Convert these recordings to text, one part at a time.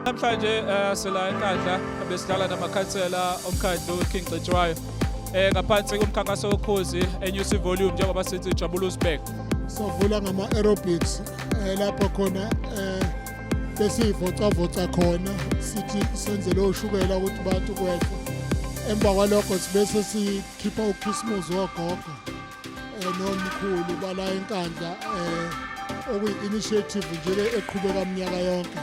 Namhlanje sila eNkandla besidlala namakhansela omphakathi uKing Cetshwayo ngaphansi komkhankaso Ukhozi Nyus'iVolume njengoba sithi jabul'uzibheke. Sovula ngama aerobics lapha khona besivocavoca khona sithi senze lo shukela ukuthi bantu kwehle. Emva kwalokho sibese sikhipha uKhisimuzi wogogo nomkhulu bala eNkandla okuyi-initiative nje eqhubeka iminyaka yonke.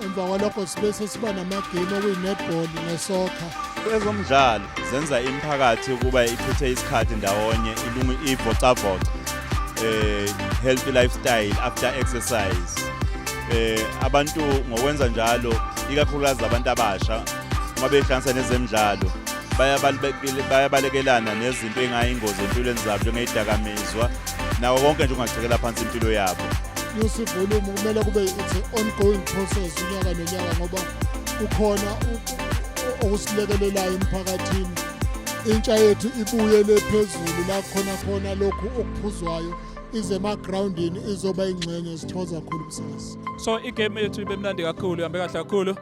Emva kwalokho sibese siba namagame okuyi-netball nesoccer. Ezomdlalo zenza imiphakathi ukuba ichithe isikhathi ndawonye ivocavoca healthy lifestyle after exercise. Abantu ngokwenza njalo ikakhulukazi abantu abasha uma behlanganisa nezemidlalo bayabalekelana nezinto engayingozi empilweni zabo njengezidakamizwa nawo konke nje ungagcikela phansi impilo yabo. Nyus'iVolume kumele kube it's an ongoing process unyaka nonyaka ngoba kukhona okusilekelelayo emphakathini. Intsha yethu ibuyele phezulu la khona lokhu okuphuzwayo ize emagroundini izoba ingxenye sithokoza kakhulu msakazi. So igame yethu ibe mnandi kakhulu ihambe kahle kakhulu.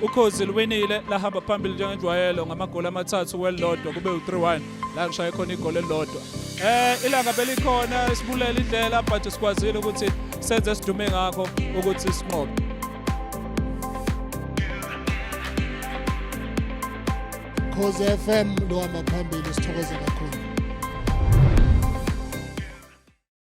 Ukhozi liwinile lahamba phambili njengenjwayelo ngamagoli amathathu welodwa kube u3-1 la ngishaye khona igoli elilodwa. Ilanga belikhona sibulela indlela but sikwazile ukuthi senze sidume ngakho ukuthi sinqobe. Ukhozi FM lo hamba phambili sithokoza kakhulu.